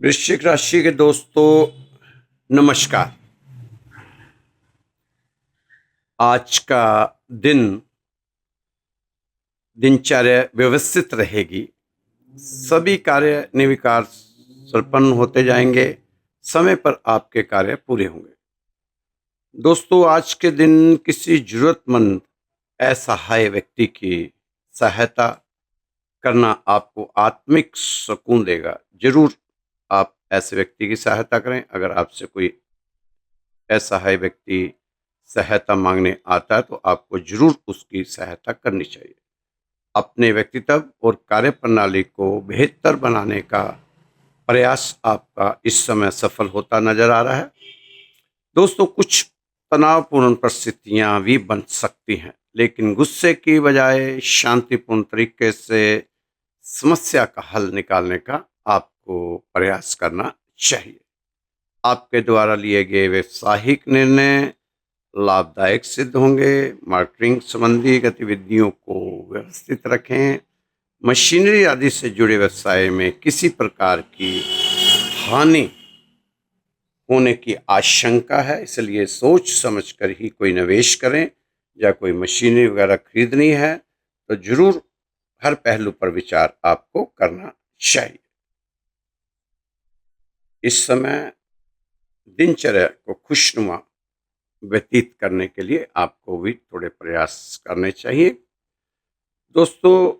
वृश्चिक राशि के दोस्तों, नमस्कार। आज का दिन दिनचर्या व्यवस्थित रहेगी। सभी कार्य निर्विकार संपन्न होते जाएंगे। समय पर आपके कार्य पूरे होंगे। दोस्तों, आज के दिन किसी जरूरतमंद असहाय व्यक्ति की सहायता करना आपको आत्मिक सुकून देगा। जरूर आप ऐसे व्यक्ति की सहायता करें। अगर आपसे कोई असहाय व्यक्ति सहायता मांगने आता है तो आपको जरूर उसकी सहायता करनी चाहिए। अपने व्यक्तित्व और कार्य प्रणाली को बेहतर बनाने का प्रयास आपका इस समय सफल होता नजर आ रहा है। दोस्तों, कुछ तनावपूर्ण परिस्थितियां भी बन सकती हैं, लेकिन गुस्से की बजाय शांतिपूर्ण तरीके से समस्या का हल निकालने का आपको प्रयास करना चाहिए। आपके द्वारा लिए गए व्यावसायिक निर्णय लाभदायक सिद्ध होंगे। मार्केटिंग संबंधी गतिविधियों को व्यवस्थित रखें। मशीनरी आदि से जुड़े व्यवसाय में किसी प्रकार की हानि होने की आशंका है, इसलिए सोच समझकर ही कोई निवेश करें। या कोई मशीनरी वगैरह खरीदनी है तो जरूर हर पहलू पर विचार आपको करना चाहिए। इस समय दिनचर्या को खुशनुमा व्यतीत करने के लिए आपको भी थोड़े प्रयास करने चाहिए। दोस्तों,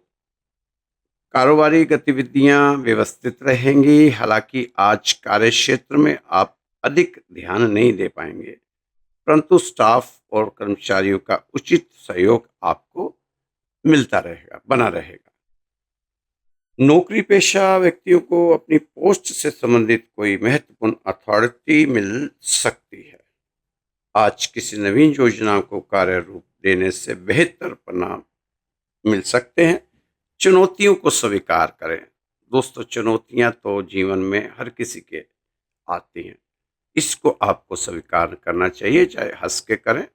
कारोबारी गतिविधियां व्यवस्थित रहेंगी। हालांकि आज कार्य क्षेत्र में आप अधिक ध्यान नहीं दे पाएंगे, परंतु स्टाफ और कर्मचारियों का उचित सहयोग आपको मिलता रहेगा, बना रहेगा। नौकरी पेशा व्यक्तियों को अपनी पोस्ट से संबंधित कोई महत्वपूर्ण अथॉरिटी मिल सकती है। आज किसी नवीन योजना को कार्य रूप देने से बेहतर परिणाम मिल सकते हैं। चुनौतियों को स्वीकार करें। दोस्तों, चुनौतियां तो जीवन में हर किसी के आती हैं। इसको आपको स्वीकार करना चाहिए, चाहे हंस के करें,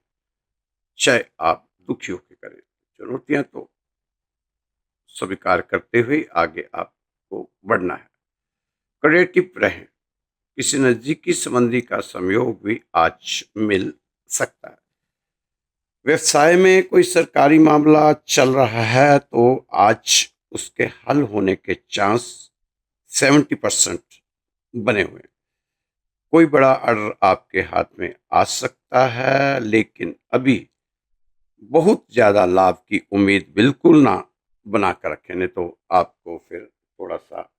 चाहे आप दुखी होकर करें। चुनौतियां तो स्वीकार करते हुए आगे आपको बढ़ना है। क्रिएटिव रहें। किसी नजदीकी संबंधी का संयोग भी आज मिल सकता है। व्यवसाय में कोई सरकारी मामला चल रहा है तो आज उसके हल होने के चांस 70% बने हुए हैं। कोई बड़ा ऑर्डर आपके हाथ में आ सकता है, लेकिन अभी बहुत ज्यादा लाभ की उम्मीद बिल्कुल ना बना कर रखें, नहीं तो आपको फिर थोड़ा सा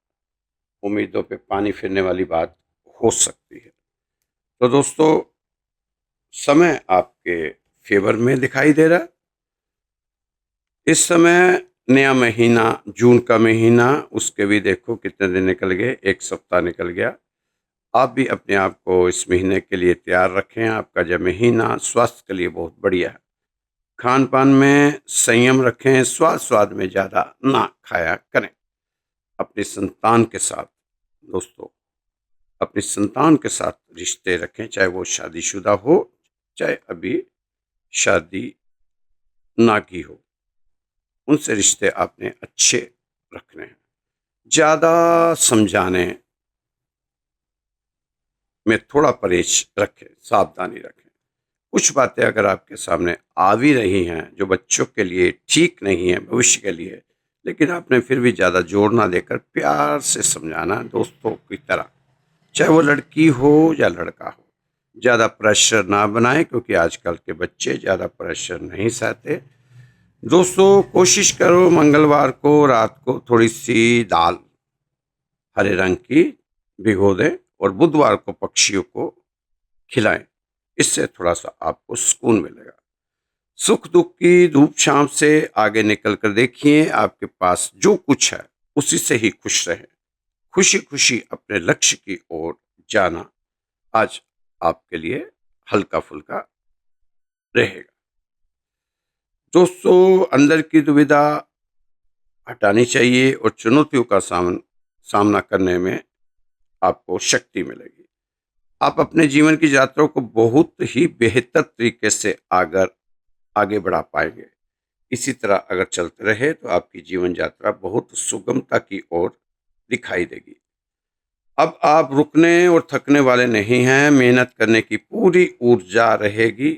उम्मीदों पे पानी फिरने वाली बात हो सकती है। तो दोस्तों, समय आपके फेवर में दिखाई दे रहा है। इस समय नया महीना, जून का महीना, उसके भी देखो कितने दिन निकल गए, एक सप्ताह निकल गया। आप भी अपने आप को इस महीने के लिए तैयार रखें। आपका जब महीना स्वास्थ्य के लिए बहुत बढ़िया है। खान पान में संयम रखें। स्वाद में ज़्यादा ना खाया करें। अपनी संतान के साथ, दोस्तों, अपनी संतान के साथ रिश्ते रखें, चाहे वो शादीशुदा हो, चाहे अभी शादी ना की हो। उनसे रिश्ते आपने अच्छे रखने हैं। ज़्यादा समझाने में थोड़ा परहेज रखें, सावधानी रखें। कुछ बातें अगर आपके सामने आ भी रही हैं जो बच्चों के लिए ठीक नहीं है भविष्य के लिए, लेकिन आपने फिर भी ज़्यादा जोर ना देकर प्यार से समझाना, दोस्तों की तरह। चाहे वो लड़की हो या लड़का हो, ज़्यादा प्रेशर ना बनाएं, क्योंकि आजकल के बच्चे ज़्यादा प्रेशर नहीं सहते। दोस्तों, कोशिश करो मंगलवार को रात को थोड़ी सी दाल हरे रंग की भिगो दें और बुधवार को पक्षियों को खिलाएं। इससे थोड़ा सा आपको सुकून मिलेगा। सुख दुख की धूप छांव से आगे निकल कर देखिए। आपके पास जो कुछ है उसी से ही खुश रहें। खुशी खुशी अपने लक्ष्य की ओर जाना आज आपके लिए हल्का फुल्का रहेगा। दोस्तों, अंदर की दुविधा हटानी चाहिए और चुनौतियों का सामना करने में आपको शक्ति मिलेगी। आप अपने जीवन की यात्रा को बहुत ही बेहतर तरीके से आगे बढ़ा पाएंगे। इसी तरह अगर चलते रहे तो आपकी जीवन यात्रा बहुत सुगमता की ओर दिखाई देगी। अब आप रुकने और थकने वाले नहीं हैं, मेहनत करने की पूरी ऊर्जा रहेगी।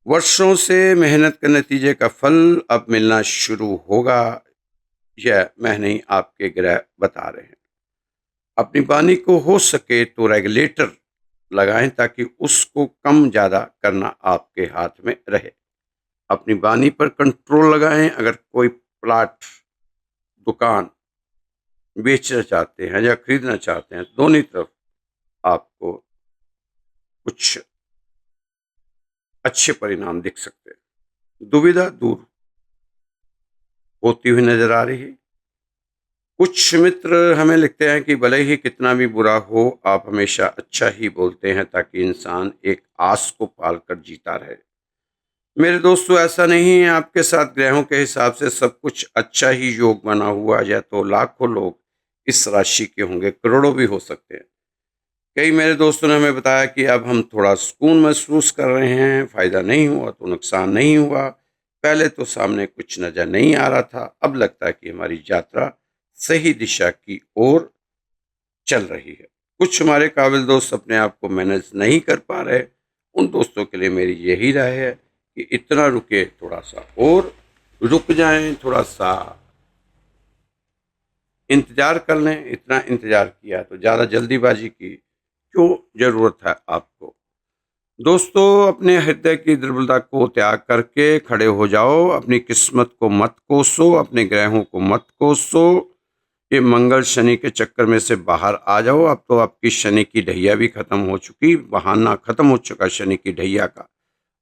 वर्षों से मेहनत के नतीजे का फल अब मिलना शुरू होगा, यह मैं नहीं आपके ग्रह बता रहे हैं। अपनी वाणी को हो सके तो रेगुलेटर लगाएं ताकि उसको कम ज़्यादा करना आपके हाथ में रहे। अपनी वाणी पर कंट्रोल लगाएं। अगर कोई प्लाट, दुकान बेचना चाहते हैं या खरीदना चाहते हैं, दोनों तरफ आपको कुछ अच्छे परिणाम दिख सकते हैं। दुविधा दूर होती हुई नजर आ रही है। कुछ मित्र हमें लिखते हैं कि भले ही कितना भी बुरा हो, आप हमेशा अच्छा ही बोलते हैं ताकि इंसान एक आस को पालकर जीता रहे। मेरे दोस्तों, ऐसा नहीं है। आपके साथ ग्रहों के हिसाब से सब कुछ अच्छा ही योग बना हुआ है, तो लाखों लोग इस राशि के होंगे, करोड़ों भी हो सकते हैं। कई मेरे दोस्तों ने हमें बताया कि अब हम थोड़ा सुकून महसूस कर रहे हैं, फायदा नहीं हुआ तो नुकसान नहीं हुआ। पहले तो सामने कुछ नजर नहीं आ रहा था, अब लगता है कि हमारी यात्रा सही दिशा की ओर चल रही है। कुछ हमारे काबिल दोस्त अपने आप को मैनेज नहीं कर पा रहे। उन दोस्तों के लिए मेरी यही राय है कि इतना रुके, थोड़ा सा और रुक जाएं, थोड़ा सा इंतजार कर लें। इतना इंतजार किया तो ज़्यादा जल्दीबाजी की क्यों जरूरत है आपको। दोस्तों, अपने हृदय की दुर्बलता को त्याग करके खड़े हो जाओ। अपनी किस्मत को मत कोसो, अपने ग्रहों को मत कोसो। ये मंगल शनि के चक्कर में से बाहर आ जाओ। अब तो आपकी शनि की ढैया भी खत्म हो चुकी, बहाना खत्म हो चुका शनि की ढैया का।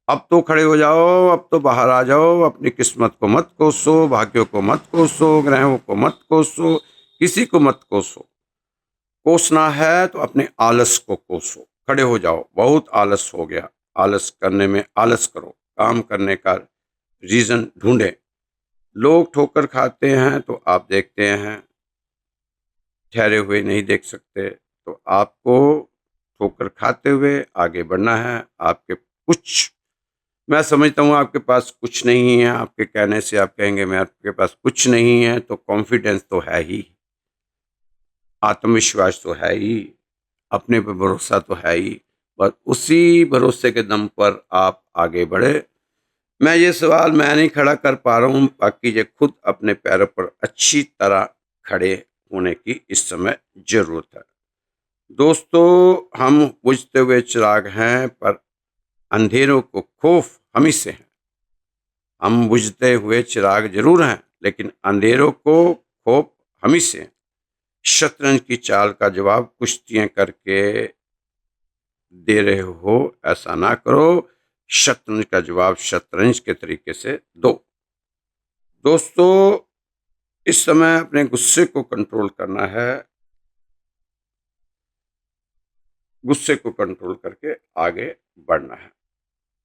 अब तो खड़े हो जाओ, अब तो बाहर आ जाओ। अपनी किस्मत को मत कोसो, भाग्यों को मत कोसो, ग्रहों को मत कोसो, किसी को मत कोसो। कोसना है तो अपने आलस को कोसो। खड़े हो जाओ, बहुत आलस हो गया। आलस करने में आलस करो, काम करने का रीजन ढूंढें। लोग ठोकर खाते हैं तो आप देखते हैं, ठहरे हुए नहीं देख सकते। तो आपको ठोकर खाते हुए आगे बढ़ना है। आपके कुछ, मैं समझता हूँ आपके पास कुछ नहीं है। आपके कहने से आप कहेंगे मैं आपके पास कुछ नहीं है, तो कॉन्फिडेंस तो है ही, आत्मविश्वास तो है ही, अपने पे भरोसा तो है ही। बस उसी भरोसे के दम पर आप आगे बढ़े। मैं ये सवाल मैं नहीं खड़ा कर पा रहा हूँ, बाकी ये खुद अपने पैरों पर अच्छी तरह खड़े होने की इस समय जरूरत है। दोस्तों, हम बुझते हुए चिराग हैं, पर अंधेरों को खौफ हम ही से है। हम बुझते हुए चिराग जरूर हैं, लेकिन अंधेरों को खौफ हम ही से है। शतरंज की चाल का जवाब कुश्तियां करके दे रहे हो, ऐसा ना करो। शतरंज का जवाब शतरंज के तरीके से दो। दोस्तों, इस समय अपने गुस्से को कंट्रोल करना है। गुस्से को कंट्रोल करके आगे बढ़ना है।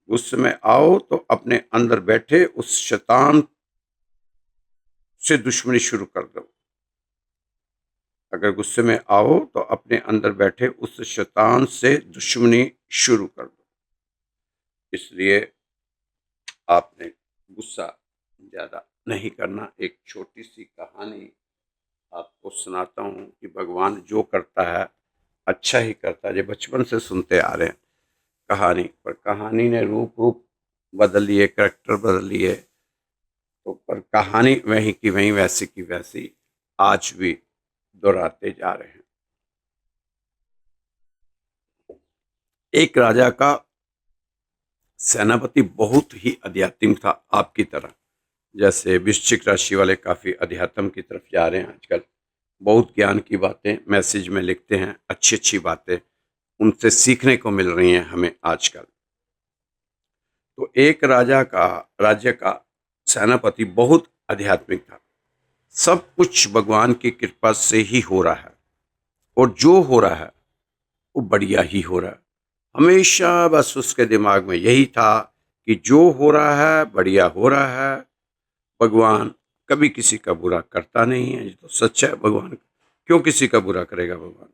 गुस्से में आओ तो अपने अंदर बैठे उस शैतान से दुश्मनी शुरू कर दो। अगर गुस्से में आओ तो अपने अंदर बैठे उस शैतान से दुश्मनी शुरू कर दो। इसलिए आपने गुस्सा ज़्यादा नहीं करना। एक छोटी सी कहानी आपको सुनाता हूँ कि भगवान जो करता है अच्छा ही करता है। ये बचपन से सुनते आ रहे हैं कहानी, पर कहानी ने रूप रूप बदल लिए, करेक्टर बदल लिए, तो पर कहानी वहीं की वहीं, वैसी की वैसी आज भी दोहराते जा रहे हैं। एक राजा का सेनापति बहुत ही आध्यात्मिक था, आपकी तरह। जैसे वृश्चिक राशि वाले काफ़ी अध्यात्म की तरफ जा रहे हैं आजकल। बहुत ज्ञान की बातें मैसेज में लिखते हैं, अच्छी अच्छी बातें उनसे सीखने को मिल रही हैं हमें आजकल। तो एक राज्य का सेनापति बहुत आध्यात्मिक था। सब कुछ भगवान की कृपा से ही हो रहा है, और जो हो रहा है वो बढ़िया ही हो रहा है। हमेशा बस उसके दिमाग में यही था कि जो हो रहा है बढ़िया हो रहा है। भगवान कभी किसी का बुरा करता नहीं है, ये तो सच है। भगवान क्यों किसी का बुरा करेगा भगवान।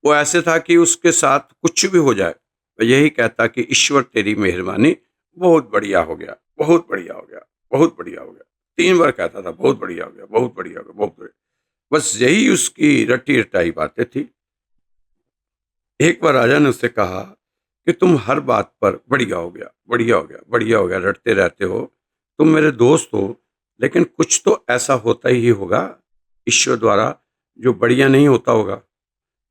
वो ऐसे था कि उसके साथ कुछ भी हो जाए तो यही कहता कि ईश्वर तेरी मेहरबानी, बहुत बढ़िया हो गया, बहुत बढ़िया हो गया, बहुत बढ़िया हो गया। 3 बार कहता था बहुत बढ़िया हो गया, बहुत बढ़िया हो गया, बहुत बढ़िया। बस यही उसकी रटी रटाई बातें थी। एक बार राजा ने उससे कहा कि तुम हर बात पर बढ़िया हो गया, बढ़िया हो गया, बढ़िया हो गया रटते रहते हो। तुम मेरे दोस्त हो, लेकिन कुछ तो ऐसा होता ही होगा ईश्वर द्वारा जो बढ़िया नहीं होता होगा।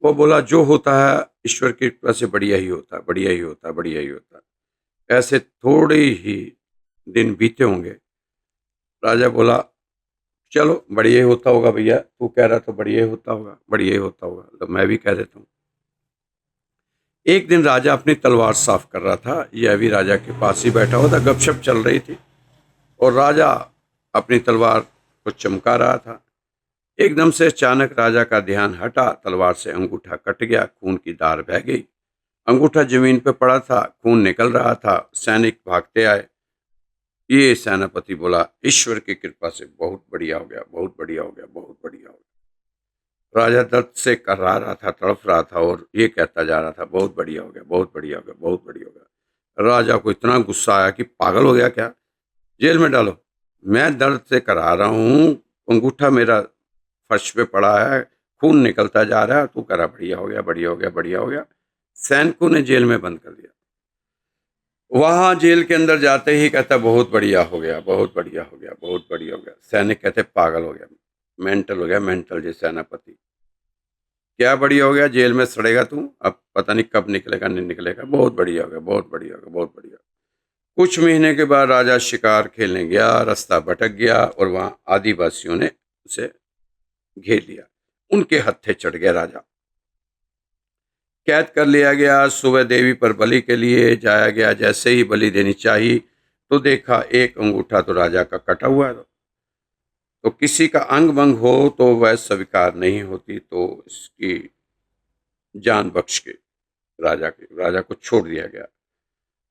वो बोला, जो होता है ईश्वर की कृपा से बढ़िया ही होता है, बढ़िया ही होता है, बढ़िया ही होता है। ऐसे थोड़े ही दिन बीते होंगे। राजा बोला, चलो बढ़िया ही होता होगा भैया, तू कह रहा तो बढ़िया ही होता होगा, बढ़िया ही होता होगा, तो मैं भी कह देता हूँ। एक दिन राजा अपनी तलवार साफ कर रहा था। यह भी राजा के पास ही बैठा हुआ था, गपशप चल रही थी और राजा अपनी तलवार को चमका रहा था। एकदम से अचानक राजा का ध्यान हटा, तलवार से अंगूठा कट गया, खून की धार बह गई। अंगूठा जमीन पर पड़ा था, खून निकल रहा था। सैनिक भागते आए। ये सेनापति बोला, ईश्वर की कृपा से बहुत बढ़िया हो गया, बहुत बढ़िया हो गया, बहुत बढ़िया हो गया। राजा दर्द से कर्रा रहा था, तड़फ रहा था और ये कहता जा रहा था, बहुत बढ़िया हो गया, बहुत बढ़िया हो गया, बहुत बढ़िया हो गया। राजा को इतना गुस्सा आया कि पागल हो गया क्या, जेल में डालो। मैं दर्द से करा रहा हूँ, अंगूठा मेरा फर्श पे पड़ा है, खून निकलता जा रहा है, तू करा बढ़िया हो गया, बढ़िया हो गया, बढ़िया हो गया। सैनिकों ने जेल में बंद कर दिया। वहां जेल के अंदर जाते ही कहता, बहुत बढ़िया हो गया, बहुत बढ़िया हो गया, बहुत बढ़िया हो गया। सैनिक कहते, पागल हो गया, मेंटल हो गया, मेंटल। जी सेनापति, क्या बढ़िया हो गया, जेल में सड़ेगा तू, अब पता नहीं कब निकलेगा, नहीं निकलेगा। बहुत बढ़िया हो गया, बहुत बढ़िया हो गया, बहुत बढ़िया। कुछ महीने के बाद राजा शिकार खेलने गया, रास्ता भटक गया और वहां आदिवासियों ने उसे घेर लिया। उनके हत्थे चढ़ गया राजा, कैद कर लिया गया। सुबह देवी पर बलि के लिए जाया गया। जैसे ही बलि देनी चाहिए तो देखा एक अंगूठा तो राजा का कटा हुआ है। तो किसी का अंग भंग हो तो वह स्वीकार नहीं होती, तो इसकी जान बख्श के राजा को छोड़ दिया गया।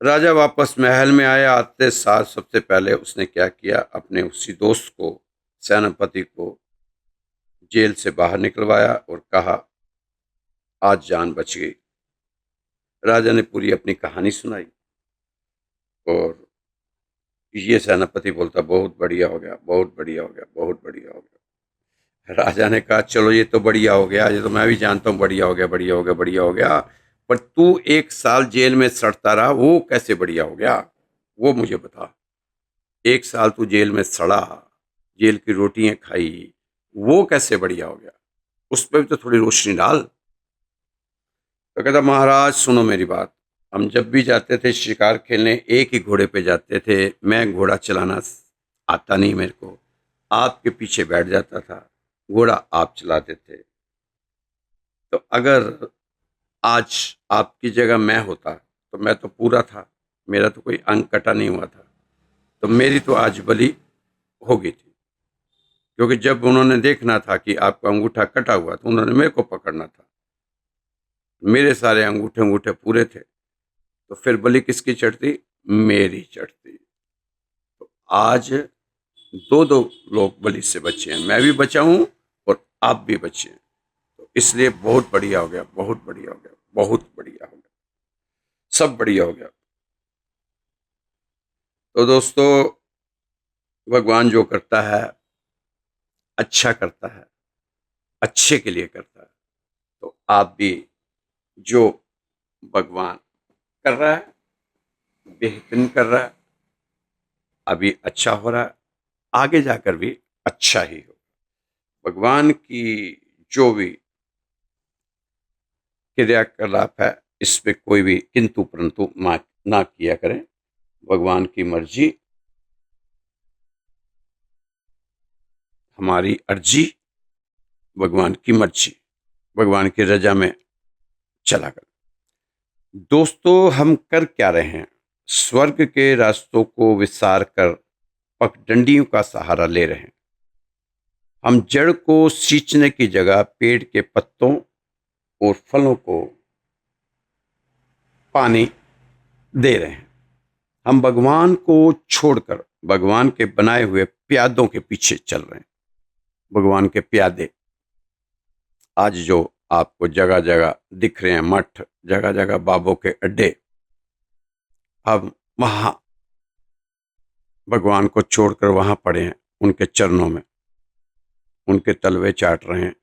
राजा वापस महल में आया। आते साथ सबसे पहले उसने क्या किया, अपने उसी दोस्त को, सेनापति को जेल से बाहर निकलवाया और कहा, आज जान बच गई। राजा ने पूरी अपनी कहानी सुनाई और ये सेनापति बोलता, बहुत बढ़िया हो गया, बहुत बढ़िया हो गया, बहुत बढ़िया हो गया। राजा ने कहा, चलो ये तो बढ़िया हो गया, ये तो मैं भी जानता हूँ, बढ़िया हो गया, बढ़िया हो गया, बढ़िया हो गया। पर तू 1 साल जेल में सड़ता रहा, वो कैसे बढ़िया हो गया, वो मुझे बता। 1 साल तू जेल में सड़ा, जेल की रोटियां खाई, वो कैसे बढ़िया हो गया, उस पर भी तो थोड़ी रोशनी डाल। तो कहता, महाराज सुनो मेरी बात। हम जब भी जाते थे शिकार खेलने, एक ही घोड़े पे जाते थे। मैं घोड़ा चलाना आता नहीं मेरे को, आपके पीछे बैठ जाता था, घोड़ा आप चलाते थे। तो अगर आज आपकी जगह मैं होता तो मैं तो पूरा था, मेरा तो कोई अंग कटा नहीं हुआ था, तो मेरी तो आज बलि हो गई थी। क्योंकि जब उन्होंने देखना था कि आपका अंगूठा कटा हुआ तो उन्होंने मेरे को पकड़ना था, मेरे सारे अंगूठे अंगूठे पूरे थे, तो फिर बलि किसकी चढ़ती, मेरी चढ़ती। तो आज दो दो लोग बलि से बचे हैं, मैं भी बचा हूं और आप भी बचे हैं। तो इसलिए बहुत बढ़िया हो गया, बहुत बढ़िया हो गया, बहुत बढ़िया हो गया, सब बढ़िया हो गया। तो दोस्तों, भगवान जो करता है अच्छा करता है, अच्छे के लिए करता है। तो आप भी जो भगवान कर रहा है, बेहतरीन कर रहा है, अभी अच्छा हो रहा है, आगे जाकर भी अच्छा ही हो। भगवान की जो भी क्रियाकलाप है, इस पे कोई भी किंतु परंतु ना किया करें। भगवान की मर्जी, हमारी अर्जी, भगवान की मर्जी, भगवान की रजा में चला कर। दोस्तों, हम कर क्या रहे हैं, स्वर्ग के रास्तों को विसार कर पगडंडियों का सहारा ले रहे हैं। हम जड़ को सींचने की जगह पेड़ के पत्तों और फलों को पानी दे रहे हैं। हम भगवान को छोड़कर भगवान के बनाए हुए प्यादों के पीछे चल रहे हैं। भगवान के प्यादे आज जो आपको जगह जगह दिख रहे हैं, मठ, जगह जगह बाबों के अड्डे, हम वहां भगवान को छोड़कर वहां पड़े हैं उनके चरणों में। उनके तलवे चाट रहे हैं,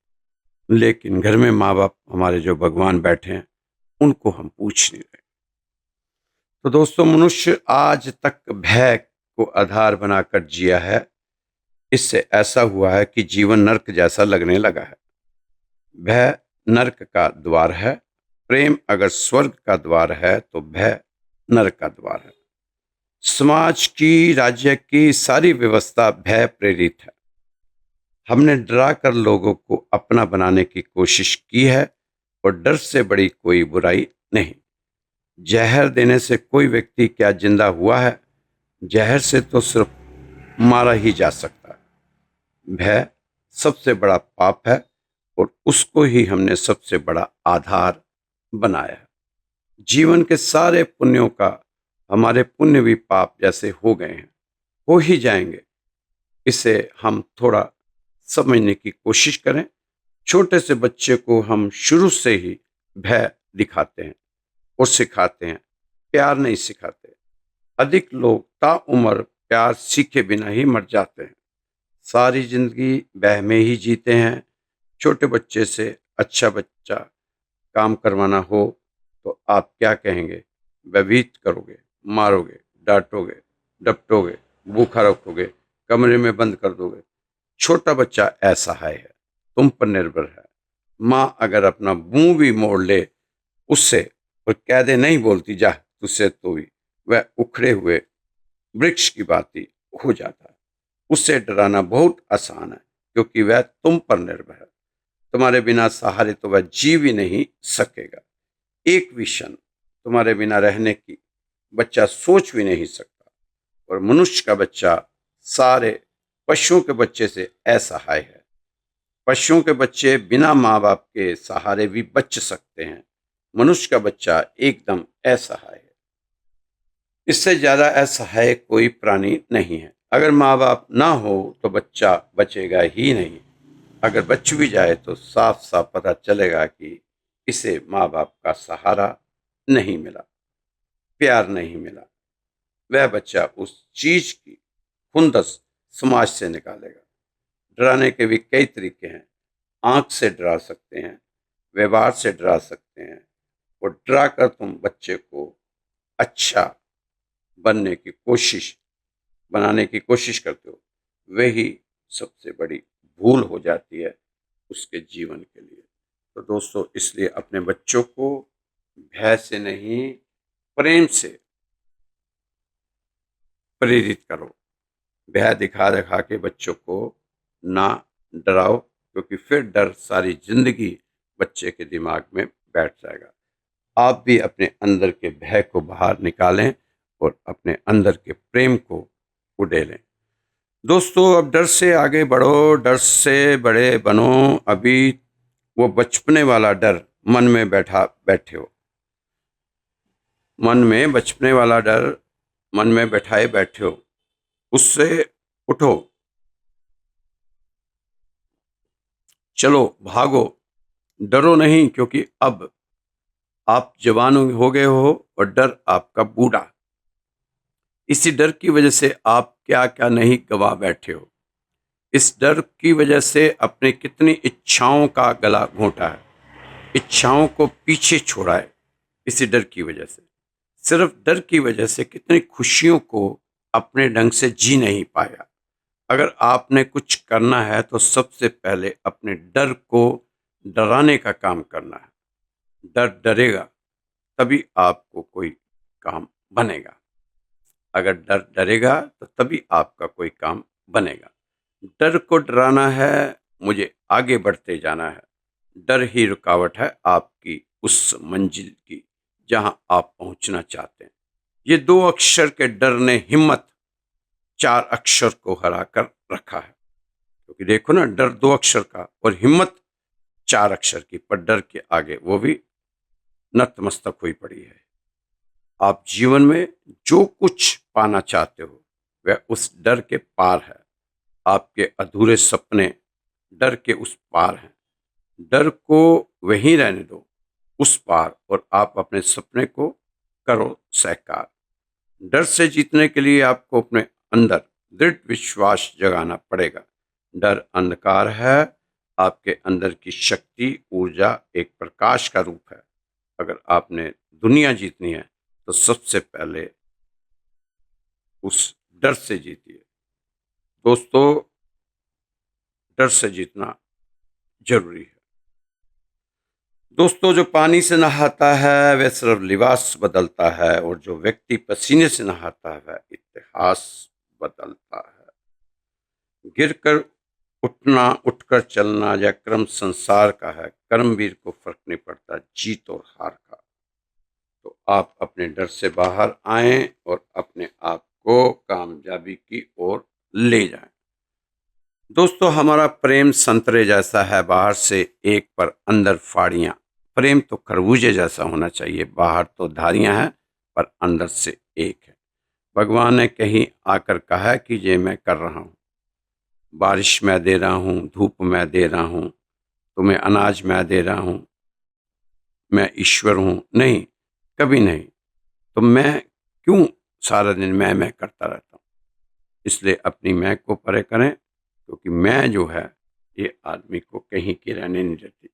लेकिन घर में माँ बाप हमारे जो भगवान बैठे हैं उनको हम पूछ नहीं रहे। तो दोस्तों, मनुष्य आज तक भय को आधार बनाकर जिया है। इससे ऐसा हुआ है कि जीवन नर्क जैसा लगने लगा है। भय नर्क का द्वार है। प्रेम अगर स्वर्ग का द्वार है तो भय नर्क का द्वार है। समाज की, राज्य की सारी व्यवस्था भय प्रेरित है। हमने डरा कर लोगों को अपना बनाने की कोशिश की है और डर से बड़ी कोई बुराई नहीं। जहर देने से कोई व्यक्ति क्या जिंदा हुआ है? जहर से तो सिर्फ मारा ही जा सकता है। भय सबसे बड़ा पाप है और उसको ही हमने सबसे बड़ा आधार बनाया है। जीवन के सारे पुण्यों का हमारे पुण्य भी पाप जैसे हो गए हैं, हो ही जाएंगे। इसे हम थोड़ा समझने की कोशिश करें। छोटे से बच्चे को हम शुरू से ही भय दिखाते हैं और सिखाते हैं, प्यार नहीं सिखाते। अधिक लोग ताउम्र प्यार सीखे बिना ही मर जाते हैं। सारी जिंदगी भय में ही जीते हैं। छोटे बच्चे से अच्छा बच्चा काम करवाना हो तो आप क्या कहेंगे? भयभीत करोगे, मारोगे, डांटोगे, डपटोगे, भूखा रखोगे, कमरे में बंद कर दोगे। छोटा बच्चा असहाय है, तुम पर निर्भर है। माँ अगर अपना मुंह भी मोड़ ले उससे और कह दे नहीं बोलती जा तुझसे, तो भी वह उखड़े हुए वृक्ष की भांति हो जाता है। उससे डराना बहुत आसान है क्योंकि वह तुम पर निर्भर है। तुम्हारे बिना सहारे तो वह जी भी नहीं सकेगा। एक भी क्षण तुम्हारे बिना रहने की बच्चा सोच भी नहीं सकता। और मनुष्य का बच्चा सारे पशुओं के बच्चे से असहाय है। पशुओं के बच्चे बिना माँ बाप के सहारे भी बच सकते हैं। मनुष्य का बच्चा एकदम असहाय है। इससे ज्यादा असहाय कोई प्राणी नहीं है। अगर माँ बाप ना हो तो बच्चा बचेगा ही नहीं। अगर बच भी जाए तो साफ साफ पता चलेगा कि इसे माँ बाप का सहारा नहीं मिला, प्यार नहीं मिला। वह बच्चा उस चीज की खुंदस समाज से निकालेगा। डराने के भी कई तरीके हैं। आंख से डरा सकते हैं, व्यवहार से डरा सकते हैं और डरा कर तुम बच्चे को अच्छा बनने की कोशिश बनाने की कोशिश करते हो। वही सबसे बड़ी भूल हो जाती है उसके जीवन के लिए। तो दोस्तों, इसलिए अपने बच्चों को भय से नहीं, प्रेम से प्रेरित करो। भय दिखा दिखा के बच्चों को ना डराओ, क्योंकि फिर डर सारी जिंदगी बच्चे के दिमाग में बैठ जाएगा। आप भी अपने अंदर के भय को बाहर निकालें और अपने अंदर के प्रेम को उड़ेलें। दोस्तों, अब डर से आगे बढ़ो, डर से बड़े बनो। अभी वो बचपने वाला डर मन में बैठे हो। मन में बचपने वाला डर मन में बैठाए बैठे हो, उससे उठो, चलो, भागो। डरो नहीं, क्योंकि अब आप जवान हो गए हो और डर आपका बूढ़ा। इसी डर की वजह से आप क्या क्या नहीं गवा बैठे हो। इस डर की वजह से अपने कितनी इच्छाओं का गला घोंटा है, इच्छाओं को पीछे छोड़ा है। इसी डर की वजह से, सिर्फ डर की वजह से कितनी खुशियों को अपने ढंग से जी नहीं पाया। अगर आपने कुछ करना है तो सबसे पहले अपने डर को डराने का काम करना है। डर डरेगा तभी आपको कोई काम बनेगा। अगर डर डरेगा तो तभी आपका कोई काम बनेगा। डर को डराना है, मुझे आगे बढ़ते जाना है। डर ही रुकावट है आपकी उस मंजिल की जहां आप पहुंचना चाहते हैं। ये दो अक्षर के डर ने हिम्मत चार अक्षर को हरा कर रखा है। क्योंकि देखो ना, डर दो अक्षर का और हिम्मत चार अक्षर की, पर डर के आगे वो भी नतमस्तक हुई पड़ी है। आप जीवन में जो कुछ पाना चाहते हो वह उस डर के पार है। आपके अधूरे सपने डर के उस पार हैं। डर को वहीं रहने दो, उस पार, और आप अपने सपने को करो साकार। डर से जीतने के लिए आपको अपने अंदर दृढ़ विश्वास जगाना पड़ेगा। डर अंधकार है, आपके अंदर की शक्ति, ऊर्जा एक प्रकाश का रूप है। अगर आपने दुनिया जीतनी है, तो सबसे पहले उस डर से जीतिए। दोस्तों, डर से जीतना ज़रूरी है। दोस्तों, जो पानी से नहाता है, वह सिर्फ लिबास बदलता है और जो व्यक्ति पसीने से नहाता है, वह इतिहास बदलता है। गिरकर उठना, उठकर चलना, यह क्रम संसार का है। कर्मवीर को फ़र्क नहीं पड़ता जीत और हार का। तो आप अपने डर से बाहर आएँ और अपने आप को कामयाबी की ओर ले जाएँ। दोस्तों, हमारा प्रेम संतरे जैसा है, बाहर से एक पर अंदर फाड़ियाँ। प्रेम तो खरबूजे जैसा होना चाहिए, बाहर तो धारियाँ हैं पर अंदर से एक है। भगवान ने कहीं आकर कहा कि ये मैं कर रहा हूँ। बारिश मैं दे रहा हूँ, धूप मैं दे रहा हूँ, तुम्हें अनाज मैं दे रहा हूँ, मैं ईश्वर हूँ। नहीं, कभी नहीं। तो मैं क्यों सारा दिन मैं करता रहता हूँ? इसलिए अपनी मैं को परे करें, क्योंकि मैं जो है, ये आदमी को कहीं की रहने नहीं देती।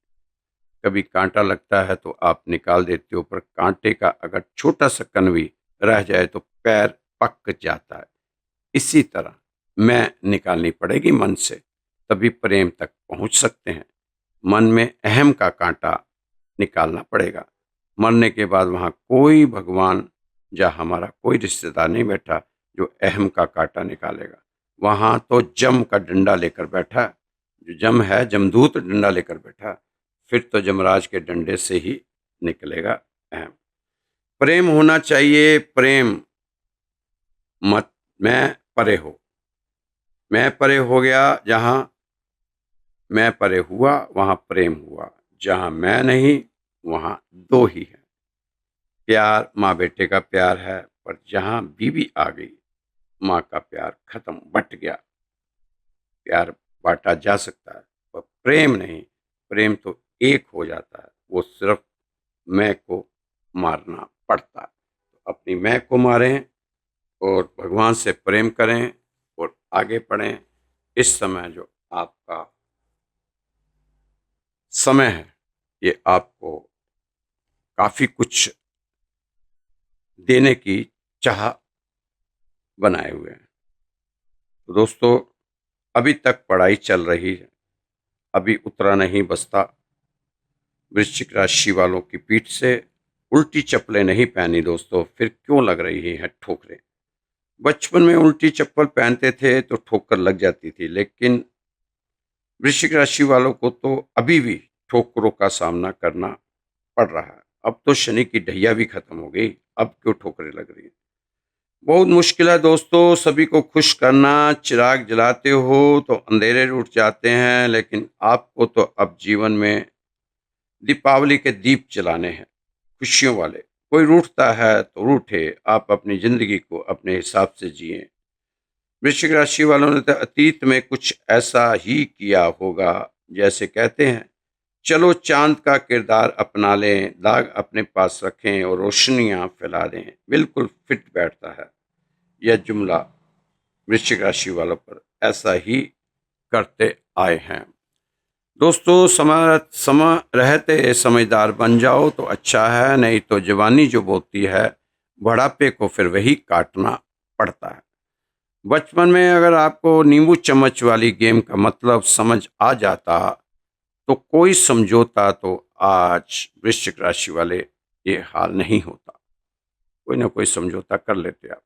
कभी काँटा लगता है तो आप निकाल देते हो, पर काँटे का अगर छोटा-सा कण भी रह जाए तो पैर पक जाता है। इसी तरह मैं निकालनी पड़ेगी मन से, तभी प्रेम तक पहुँच सकते हैं। मन में अहम का काँटा निकालना पड़ेगा। मरने के बाद वहाँ कोई भगवान या हमारा कोई रिश्तेदार नहीं बैठा जो अहम का काँटा निकालेगा। वहाँ तो जम का डंडा लेकर बैठा, जो जम है, जमदूत डंडा लेकर बैठा, फिर तो यमराज के डंडे से ही निकलेगा अहम। प्रेम होना चाहिए, प्रेम मत मैं परे हो। मैं परे हो गया, जहाँ मैं परे हुआ वहाँ प्रेम हुआ, जहाँ मैं नहीं वहाँ दो ही है। प्यार माँ बेटे का प्यार है, पर जहाँ बीवी आ गई, माँ का प्यार खत्म, बट गया। प्यार बांटा जा सकता है, पर प्रेम नहीं। प्रेम तो एक हो जाता है, वो सिर्फ मैं को मारना पड़ता है। तो अपनी मैं को मारें और भगवान से प्रेम करें और आगे बढ़ें। इस समय जो आपका समय है, ये आपको काफ़ी कुछ देने की चाह बनाए हुए हैं। तो दोस्तों, अभी तक पढ़ाई चल रही है, अभी उतरा नहीं बस्ता। वृश्चिक राशि वालों की पीठ से उल्टी चप्पलें नहीं पहनी दोस्तों, फिर क्यों लग रही हैं ठोकरें? बचपन में उल्टी चप्पल पहनते थे तो ठोकर लग जाती थी, लेकिन वृश्चिक राशि वालों को तो अभी भी ठोकरों का सामना करना पड़ रहा है। अब तो शनि की ढैया भी खत्म हो गई, अब क्यों ठोकरें लग रही हैं? बहुत मुश्किल है दोस्तों सभी को खुश करना। चिराग जलाते हो तो अंधेरे रुठ जाते हैं, लेकिन आपको तो अब जीवन में दीपावली के दीप जलाने हैं, खुशियों वाले। कोई रूठता है तो रूठे, आप अपनी ज़िंदगी को अपने हिसाब से जिएँ। वृश्चिक राशि वालों ने तो अतीत में कुछ ऐसा ही किया होगा, जैसे कहते हैं, चलो चाँद का किरदार अपना लें, दाग अपने पास रखें और रोशनियाँ फैला दें। बिल्कुल फिट बैठता है यह जुमला वृश्चिक राशि वालों पर, ऐसा ही करते आए हैं। दोस्तों, समय रहते समझदार बन जाओ तो अच्छा है, नहीं तो जवानी जो बोती है, बुढ़ापे को फिर वही काटना पड़ता है। बचपन में अगर आपको नींबू चम्मच वाली गेम का मतलब समझ आ जाता, तो कोई समझौता तो आज वृश्चिक राशि वाले ये हाल नहीं होता। कोई ना कोई समझौता कर लेते आप।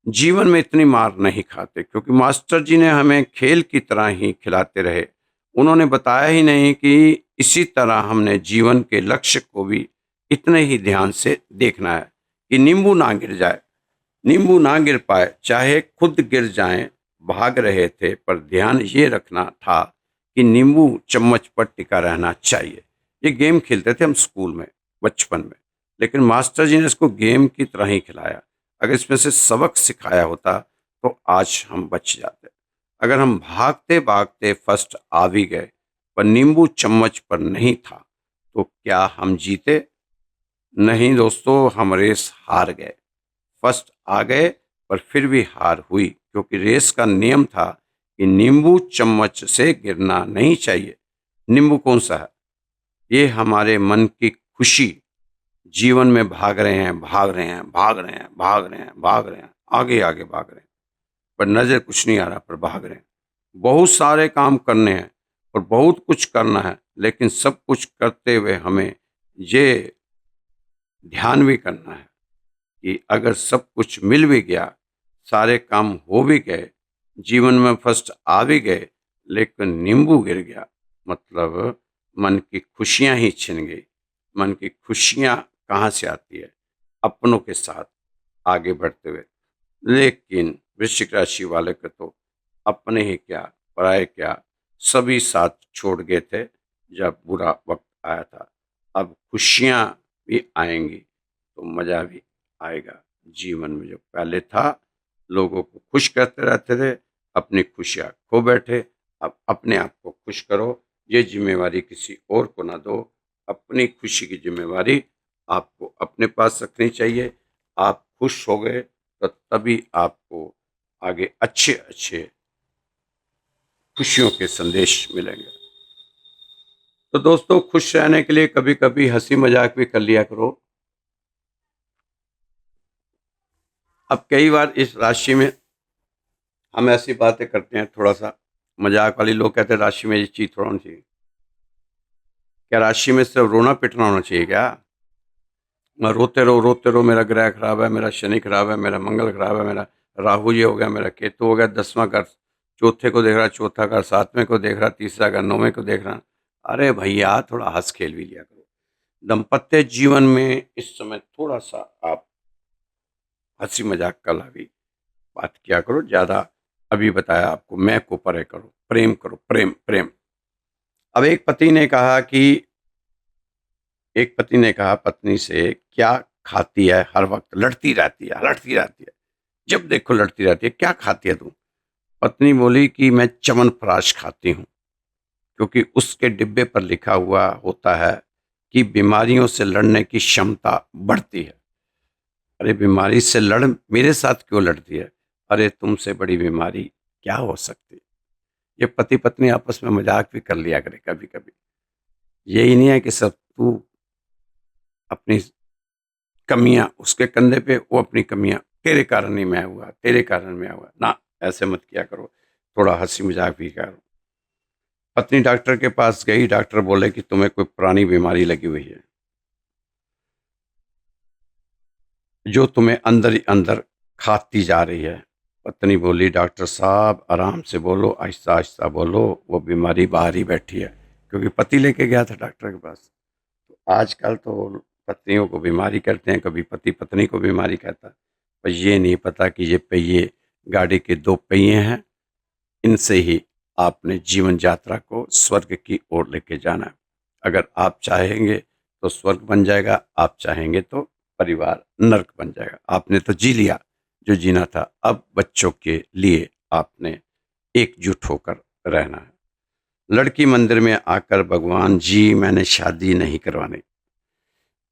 जीवन में इतनी मार नहीं खाते, क्योंकि मास्टर जी ने हमें खेल की तरह ही खिलाते रहे। उन्होंने बताया ही नहीं कि इसी तरह हमने जीवन के लक्ष्य को भी इतने ही ध्यान से देखना है कि नींबू ना गिर जाए, नींबू ना गिर पाए, चाहे खुद गिर जाएं। भाग रहे थे पर ध्यान ये रखना था कि नींबू चम्मच पर टिका रहना चाहिए। ये गेम खेलते थे हम स्कूल में, बचपन में, लेकिन मास्टर जी ने इसको गेम की तरह ही खिलाया। अगर इसमें से सबक सिखाया होता तो आज हम बच जाते। अगर हम भागते भागते फर्स्ट आ भी गए, पर नींबू चम्मच पर नहीं था, तो क्या हम जीते? नहीं दोस्तों, हम रेस हार गए। फर्स्ट आ गए पर फिर भी हार हुई, क्योंकि रेस का नियम था कि नींबू चम्मच से गिरना नहीं चाहिए। नींबू कौन सा है? ये हमारे मन की खुशी, जीवन में भाग रहे हैं, भाग रहे हैं, भाग रहे हैं, भाग रहे हैं, भाग रहे हैं, आगे-आगे भाग रहे हैं, पर नज़र कुछ नहीं आ रहा, पर भाग रहे हैं। बहुत सारे काम करने हैं और बहुत कुछ करना है, लेकिन सब कुछ करते हुए हमें ये ध्यान भी करना है कि अगर सब कुछ मिल भी गया, सारे काम हो भी गए, जीवन में फर्स्ट आ भी गए, लेकिन नींबू गिर गया, मतलब मन की खुशियाँ ही छिन गई। मन की खुशियाँ कहाँ से आती है? अपनों के साथ आगे बढ़ते हुए। लेकिन वृश्चिक राशि वाले को तो अपने ही क्या, पराए क्या, सभी साथ छोड़ गए थे जब बुरा वक़्त आया था। अब खुशियाँ भी आएँगी, तो मज़ा भी आएगा। जीवन में जो पहले था, लोगों को खुश करते रहते थे, अपनी खुशियाँ खो बैठे। अब अपने आप को खुश करो, ये ज़िम्मेवारी किसी और को ना दो। अपनी खुशी की ज़िम्मेवारी आपको अपने पास रखनी चाहिए। आप खुश हो गए तो तभी आपको आगे अच्छे-अच्छे खुशियों के संदेश मिलेंगे। तो दोस्तों, खुश रहने के लिए कभी-कभी हँसी-मज़ाक भी कर लिया करो। अब कई बार इस राशि में हम ऐसी बातें करते हैं, थोड़ा-सा मज़ाक वाली, लोग कहते हैं राशि में ये चीज़ थोड़ा होनी चाहिए। क्या राशि में सिर्फ रोना-पिटना होना चाहिए क्या? रोते रहो, मेरा ग्रह खराब है, मेरा शनि खराब है, मेरा मंगल खराब है, मेरा राहु ये हो गया, मेरा केतु हो गया, 10वां घर चौथे को देख रहा, चौथा घर 7वें को देख रहा, तीसरा घर 9वें को देख रहा। अरे भैया, थोड़ा हँस-खेल भी लिया करो। दाम्पत्य जीवन में इस समय थोड़ा-सा आप हँसी-मज़ाक का भी बात किया करो। ज़्यादा अभी बताया आपको, मैं को परे करो, प्रेम करो, प्रेम, प्रेम। अब एक पति ने कहा पत्नी से, क्या खाती है? हर वक़्त लड़ती रहती है, लड़ती रहती है। जब देखो लड़ती रहती है, क्या खाती है तू? पत्नी बोली कि मैं च्यवनप्राश खाती हूँ, क्योंकि उसके डिब्बे पर लिखा हुआ होता है कि बीमारियों से लड़ने की क्षमता बढ़ती है। अरे बीमारी से लड़, मेरे साथ क्यों लड़ती है? अरे तुमसे बड़ी बीमारी क्या हो सकती है? ये पति-पत्नी आपस में मज़ाक भी कर लिया करें कभी-कभी। यही नहीं है कि सब तू अपनी कमियाँ उसके कंधे पे, वो अपनी कमियाँ तेरे कारण ही मैं हुआ, तेरे कारण मैं हुआ। ना, ऐसे मत किया करो, थोड़ा हँसी-मज़ाक भी करो। पत्नी डॉक्टर के पास गई, डॉक्टर बोले कि तुम्हें कोई पुरानी बीमारी लगी हुई है, जो तुम्हें अंदर ही अंदर खाती जा रही है। पत्नी बोली, डॉक्टर साहब आराम से बोलो, आहिस्ता-आहिस्ता बोलो, वो बीमारी बाहर ही बैठी है। क्योंकि पति लेके गया था डॉक्टर के पास। आजकल तो पत्नियों को बीमारी कहते हैं, कभी पति पत्नी को बीमारी कहता है। पर ये नहीं पता कि ये पहिए गाड़ी के 2 पहिए हैं, इनसे ही आपने जीवन यात्रा को स्वर्ग की ओर लेके जाना है। अगर आप चाहेंगे तो स्वर्ग बन जाएगा, आप चाहेंगे तो परिवार नर्क बन जाएगा। आपने तो जी लिया जो जीना था, अब बच्चों के लिए आपने एकजुट होकर रहना है। लड़की मंदिर में आकर, भगवान जी मैंने शादी नहीं करवानी।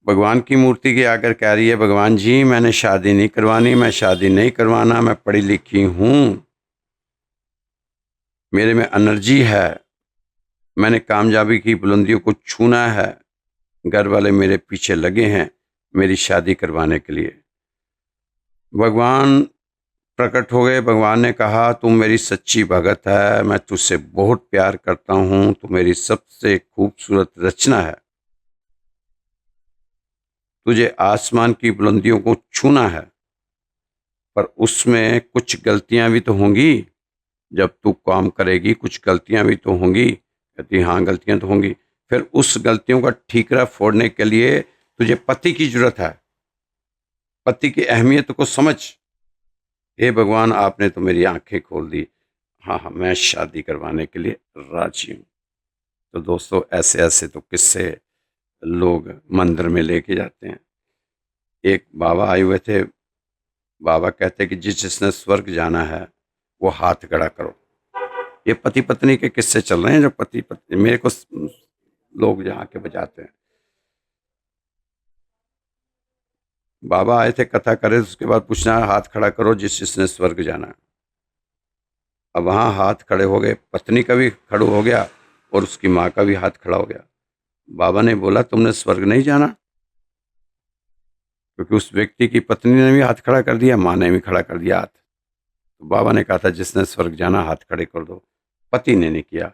भगवान की मूर्ति के आकर कह रही है, भगवान जी मैंने शादी नहीं करवानी, मैं शादी नहीं करवाना, मैं पढ़ी लिखी हूँ, मेरे में एनर्जी है, मैंने कामयाबी की बुलंदियों को छूना है, घर वाले मेरे पीछे लगे हैं मेरी शादी करवाने के लिए। भगवान प्रकट हो गए, भगवान ने कहा तू मेरी सच्ची भगत है, मैं तुझसे बहुत प्यार करता हूँ, तू मेरी सबसे खूबसूरत रचना है, तुझे आसमान की बुलंदियों को छूना है, पर उसमें कुछ गलतियां भी तो होंगी। जब तू काम करेगी कुछ गलतियां भी तो होंगी। कहती हाँ, गलतियां तो होंगी। फिर उस गलतियों का ठीकरा फोड़ने के लिए तुझे पति की जरूरत है। पति की अहमियत को समझ। हे भगवान, आपने तो मेरी आंखें खोल दी। हाँ हाँ, मैं शादी करवाने के लिए राजी हूँ। तो दोस्तों, ऐसे ऐसे तो किस्से लोग मंदिर में लेके जाते हैं। एक बाबा आए हुए थे, बाबा कहते कि जिसने स्वर्ग जाना है वो हाथ खड़ा करो। ये पति पत्नी के किस्से चल रहे हैं, जो पति पत्नी मेरे को लोग यहाँ के बजाते हैं। बाबा आए थे कथा करे, उसके बाद पूछना हाथ खड़ा करो जिसने स्वर्ग जाना है। अब वहाँ हाथ खड़े हो गए, पत्नी का भी खड़ा हो गया और उसकी माँ का भी हाथ खड़ा हो गया। बाबा ने बोला, तुमने स्वर्ग नहीं जाना? क्योंकि उस व्यक्ति की पत्नी ने भी हाथ खड़ा कर दिया, माँ ने भी खड़ा कर दिया हाथ। तो बाबा ने कहा था, जिसने स्वर्ग जाना हाथ खड़े कर दो। पति ने नहीं किया,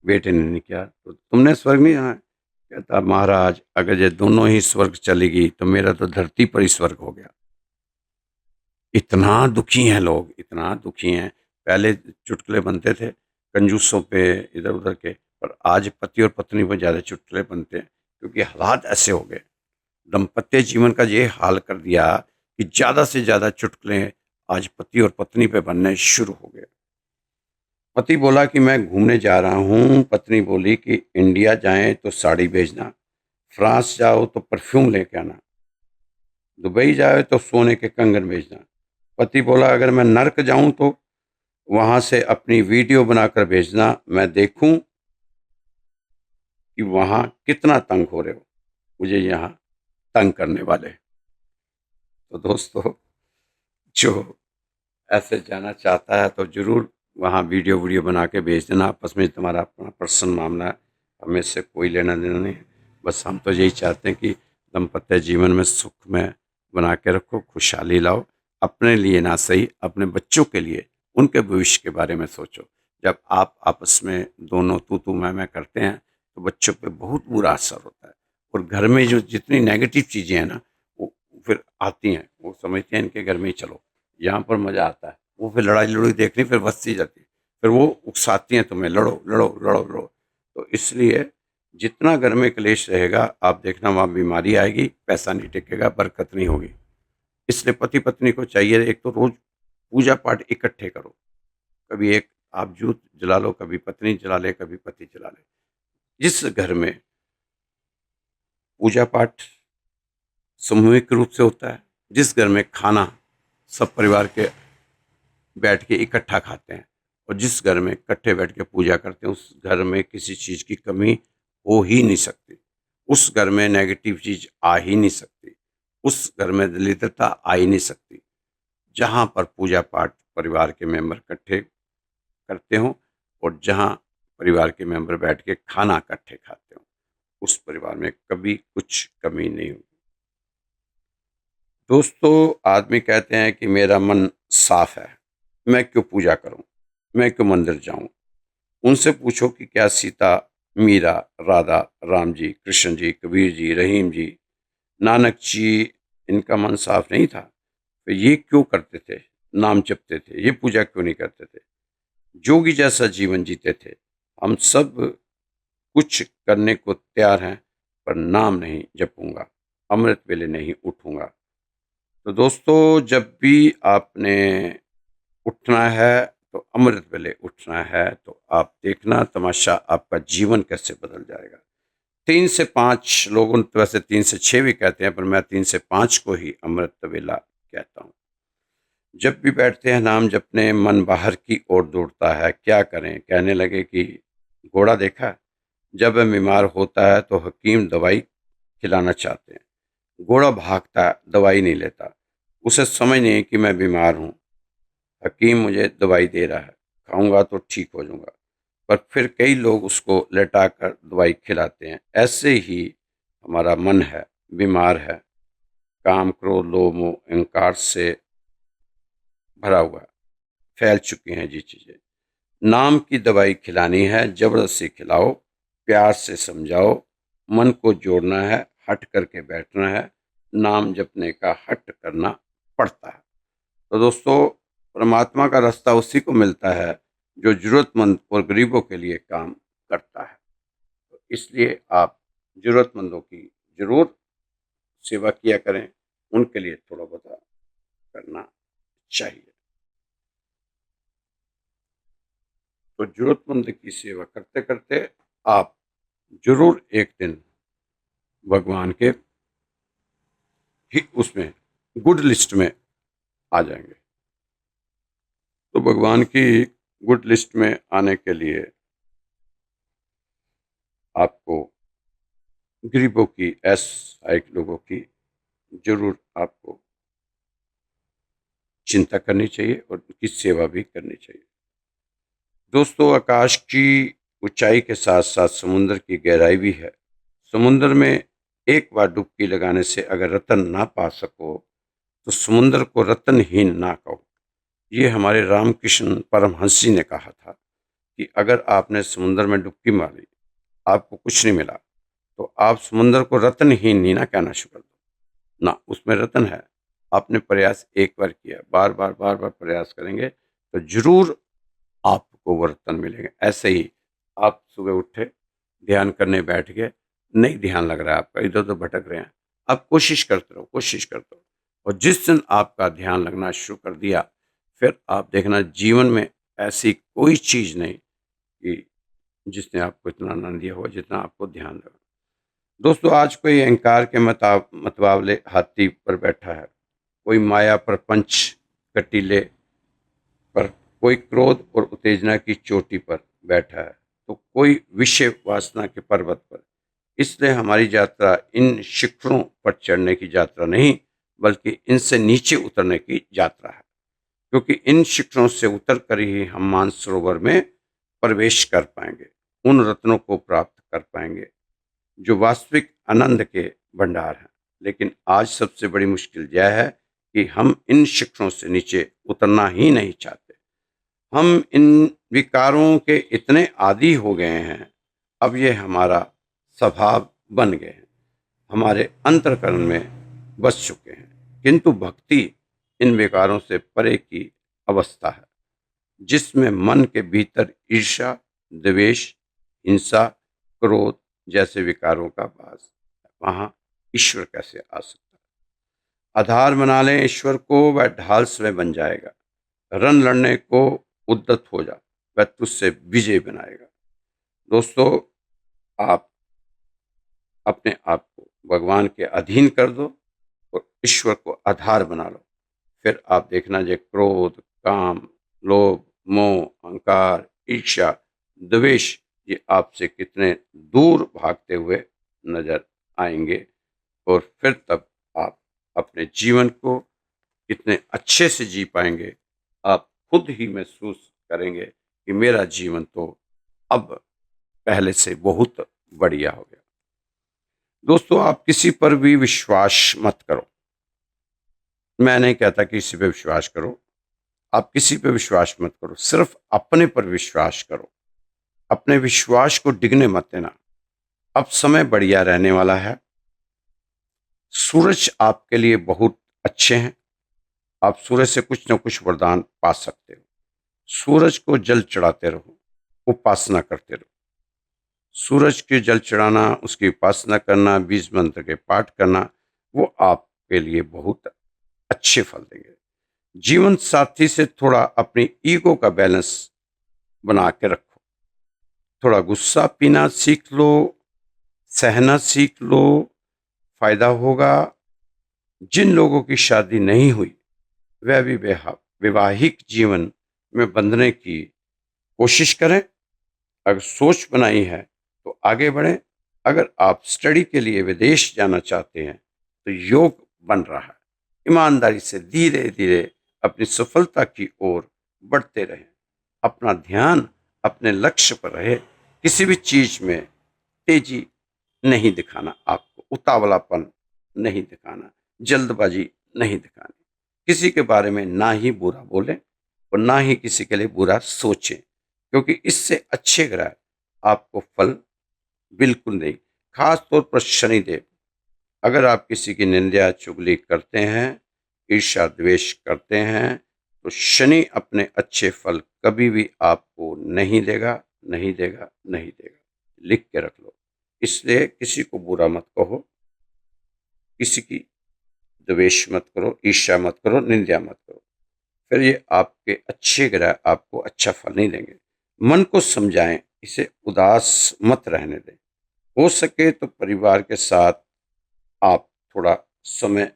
बेटे ने नहीं किया, तो तुमने स्वर्ग नहीं जाना? कहता, महाराज अगर ये दोनों ही स्वर्ग चलेगी तो मेरा तो धरती पर ही स्वर्ग हो गया। इतना दुखी हैं लोग, इतना दुखी हैं। पहले चुटकुले बनते थे कंजूसों पे, इधर उधर के, पर आज पति और पत्नी पर ज़्यादा चुटकुले बनते हैं, क्योंकि हालात ऐसे हो गए। दाम्पत्य जीवन का ये हाल कर दिया कि ज़्यादा से ज़्यादा चुटकुले आज पति और पत्नी पे बनने शुरू हो गए। पति बोला कि मैं घूमने जा रहा हूँ, पत्नी बोली कि इंडिया जाएं तो साड़ी भेजना, फ्रांस जाओ तो परफ्यूम लेके आना, दुबई जाओ तो सोने के कंगन भेजना। पति बोला, अगर मैं नर्क जाऊं तो वहां से अपनी वीडियो बनाकर भेजना, मैं देखूं कि वहां कितना तंग हो रहे हो, मुझे यहाँ तंग करने वाले। तो दोस्तों, जो ऐसे जाना चाहता है तो जरूर वहाँ वीडियो वीडियो बना के भेज देना। आपस में तुम्हारा अपना पर्सनल मामला है, हमें इससे कोई लेना देना नहीं है। बस हम तो यही चाहते हैं कि दाम्पत्य जीवन में सुख में बना के रखो, खुशहाली लाओ, अपने लिए ना सही अपने बच्चों के लिए, उनके भविष्य के बारे में सोचो। जब आप आपस में दोनों तू मैं करते हैं तो बच्चों पे बहुत बुरा असर होता है, और घर में जो जितनी नेगेटिव चीज़ें हैं ना, वो फिर आती हैं, वो समझते हैं इनके घर में ही चलो, यहाँ पर मज़ा आता है। वो फिर लड़ाई लड़ाई देखनी फिर बसती जाती है, फिर वो उकसाती हैं तुम्हें, लड़ो लड़ो लड़ो लड़ो। तो इसलिए जितना घर में क्लेश रहेगा, आप देखना वहाँ बीमारी आएगी, पैसा नहीं टिकेगा, बरकत नहीं होगी। इसलिए पति पत्नी को चाहिए, एक तो रोज पूजा पाठ इकट्ठे करो। कभी एक आप जूत जला लो, कभी पत्नी जला ले, कभी पति जला ले। जिस घर में पूजा पाठ सामूहिक रूप से होता है, जिस घर में खाना सब परिवार के बैठ के इकट्ठा खाते हैं, और जिस घर में इकट्ठे बैठ के पूजा करते हैं, उस घर में किसी चीज़ की कमी हो ही नहीं सकती। उस घर में नेगेटिव चीज़ आ ही नहीं सकती। उस घर में दरिद्रता आ ही नहीं सकती। जहाँ पर पूजा पाठ परिवार के मेंबर इकट्ठे करते हों, और जहाँ परिवार के मेंबर बैठ के खाना इकट्ठे खाते हों, उस परिवार में कभी कुछ कमी नहीं होगी। दोस्तों, आदमी कहते हैं कि मेरा मन साफ है, मैं क्यों पूजा करूं, मैं क्यों मंदिर जाऊं। उनसे पूछो कि क्या सीता, मीरा, राधा, राम जी, कृष्ण जी, कबीर जी, रहीम जी, नानक जी, इनका मन साफ नहीं था? तो ये क्यों करते थे, नाम जपते थे, ये पूजा क्यों नहीं करते थे, जोगी जैसा जीवन जीते थे? हम सब कुछ करने को तैयार हैं, पर नाम नहीं जपूंगा, अमृत वेले नहीं उठूंगा। तो दोस्तों, जब भी आपने उठना है तो अमृत वेले उठना है, तो आप देखना तमाशा आपका जीवन कैसे बदल जाएगा। 3 से 5 लोगों तो वैसे 3 से 6 भी कहते हैं, पर मैं 3 से 5 को ही अमृत वेला कहता हूँ। जब भी बैठते हैं नाम जपने, मन बाहर की ओर दौड़ता है, क्या करें? कहने लगे कि घोड़ा देखा, जब वह बीमार होता है तो हकीम दवाई खिलाना चाहते हैं। घोड़ा भागता है, दवाई नहीं लेता। उसे समझ नहीं कि मैं बीमार हूँ, हकीम मुझे दवाई दे रहा है, खाऊंगा तो ठीक हो जाऊंगा। पर फिर कई लोग उसको लेटा कर दवाई खिलाते हैं। ऐसे ही हमारा मन है, बीमार है, काम क्रोध लोभ मोह अहंकार से भरा हुआ है, फैल चुकी हैं जी चीज़ें। नाम की दवाई खिलानी है, जबरदस्ती खिलाओ, प्यार से समझाओ, मन को जोड़ना है, हट करके बैठना है, नाम जपने का हट करना पड़ता है। तो दोस्तों, परमात्मा का रास्ता उसी को मिलता है जो जरूरतमंद और गरीबों के लिए काम करता है। तो इसलिए आप जरूरतमंदों की जरूर सेवा किया करें, उनके लिए थोड़ा बहुत करना चाहिए। तो जरूरतमंद की सेवा करते करते आप जरूर एक दिन भगवान के ही उसमें गुड लिस्ट में आ जाएंगे। तो भगवान की गुड लिस्ट में आने के लिए आपको गरीबों की, असहाय लोगों की जरूर आपको चिंता करनी चाहिए और उनकी सेवा भी करनी चाहिए। दोस्तों, आकाश की ऊंचाई के साथ साथ समुद्र की गहराई भी है। समुद्र में एक बार डुबकी लगाने से अगर रतन ना पा सको तो समुद्र को रतनहीन ना कहो। ये हमारे रामकृष्ण परमहंस जी ने कहा था कि अगर आपने समुद्र में डुबकी मारी, आपको कुछ नहीं मिला, तो आप समुद्र को रतनहीन ही ना कहना शुरू कर दो। ना, उसमें रतन है। आपने प्रयास एक बार किया, बार बार बार बार प्रयास करेंगे तो जरूर आपको वो रतन मिलेंगे। ऐसे ही आप सुबह उठे, ध्यान करने बैठ गए, नहीं ध्यान लग रहा है आपका, इधर उधर भटक रहे हैं, आप कोशिश करते रहो, कोशिश करते रहो। और जिस दिन आपका ध्यान लगना शुरू कर दिया, फिर आप देखना जीवन में ऐसी कोई चीज़ नहीं कि जिसने आपको इतना आनंद दिया हो जितना आपको ध्यान लगा। दोस्तों, आज कोई अहंकार के मतवाले हाथी पर बैठा है, कोई माया प्रपंच कटीले पर, कोई क्रोध और उत्तेजना की चोटी पर बैठा है, तो कोई विषय वासना के पर्वत पर। इसलिए हमारी यात्रा इन शिखरों पर चढ़ने की यात्रा नहीं, बल्कि इनसे नीचे उतरने की यात्रा है। क्योंकि इन शिखरों से उतर कर ही हम मानसरोवर में प्रवेश कर पाएंगे, उन रत्नों को प्राप्त कर पाएंगे जो वास्तविक आनंद के भंडार हैं। लेकिन आज सबसे बड़ी मुश्किल यह है कि हम इन शिखरों से नीचे उतरना ही नहीं चाहते। हम इन विकारों के इतने आदी हो गए हैं, अब ये हमारा स्वभाव बन गए हैं, हमारे अंतःकरण में बस चुके हैं। किंतु भक्ति इन विकारों से परे की अवस्था है, जिसमें मन के भीतर ईर्ष्या, द्वेष, हिंसा, क्रोध जैसे विकारों का वास है। वहां ईश्वर कैसे आ सकता है? आधार बना लें ईश्वर को, वह ढाल स्वयं बन जाएगा। रण लड़ने को उद्यत हो जा, वह तुझसे विजय बनाएगा। दोस्तों, आप अपने आप को भगवान के अधीन कर दो और ईश्वर को आधार बना लो। फिर आप देखना, जो क्रोध, काम, लोभ, मोह, अहंकार, ईर्ष्या, द्वेष, ये आपसे कितने दूर भागते हुए नजर आएंगे। और फिर तब आप अपने जीवन को कितने अच्छे से जी पाएंगे। आप खुद ही महसूस करेंगे कि मेरा जीवन तो अब पहले से बहुत बढ़िया हो गया। दोस्तों, आप किसी पर भी विश्वास मत करो। मैं नहीं कहता कि किसी पे विश्वास करो, आप किसी पे विश्वास मत करो, सिर्फ अपने पर विश्वास करो। अपने विश्वास को डिगने मत देना। अब समय बढ़िया रहने वाला है। सूरज आपके लिए बहुत अच्छे हैं। आप सूरज से कुछ न कुछ वरदान पा सकते हो। सूरज को जल चढ़ाते रहो, उपासना करते रहो। सूरज के जल चढ़ाना, उसकी उपासना करना, बीज मंत्र के पाठ करना, वो आपके लिए बहुत अच्छे फल देंगे। जीवन साथी से थोड़ा अपनी ईगो का बैलेंस बना के रखो। थोड़ा गुस्सा पीना सीख लो, सहना सीख लो, फायदा होगा। जिन लोगों की शादी नहीं हुई, वह भी वैवाहिक जीवन में बंधने की कोशिश करें। अगर सोच बनाई है तो आगे बढ़ें। अगर आप स्टडी के लिए विदेश जाना चाहते हैं तो योग बन रहा है। ईमानदारी से धीरे धीरे अपनी सफलता की ओर बढ़ते रहें। अपना ध्यान अपने लक्ष्य पर रहे। किसी भी चीज में तेजी नहीं दिखाना, आपको उतावलापन नहीं दिखाना, जल्दबाजी नहीं दिखानी। किसी के बारे में ना ही बुरा बोलें और ना ही किसी के लिए बुरा सोचें, क्योंकि इससे अच्छे ग्रह आपको फल बिल्कुल नहीं। खास तौर पर शनिदेव, अगर आप किसी की निंदा चुगली करते हैं, ईर्ष्या द्वेष करते हैं, तो शनि अपने अच्छे फल कभी भी आपको नहीं देगा, नहीं देगा, नहीं देगा। लिख के रख लो। इसलिए किसी को बुरा मत कहो, किसी की द्वेष मत करो, ईर्ष्या मत करो, निंदा मत करो। फिर ये आपके अच्छे ग्रह आपको अच्छा फल नहीं देंगे। मन को समझाएं, इसे उदास मत रहने दें। हो सके तो परिवार के साथ आप थोड़ा समय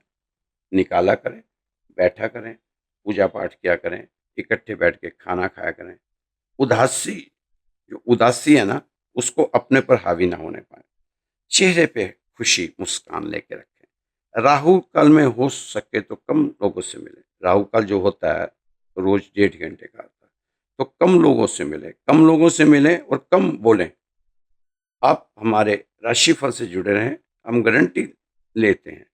निकाला करें, बैठा करें, पूजा पाठ किया करें, इकट्ठे बैठ के खाना खाया करें। उदासी, जो उदासी है ना, उसको अपने पर हावी ना होने पाए। चेहरे पे खुशी, मुस्कान लेके रखें। राहु काल में हो सके तो कम लोगों से मिलें। राहु काल जो होता है रोज 1.5 घंटे का आता है, तो कम लोगों से मिलें, कम लोगों से मिलें और कम बोलें। आप हमारे राशिफल से जुड़े रहें, हम गारंटी लेते हैं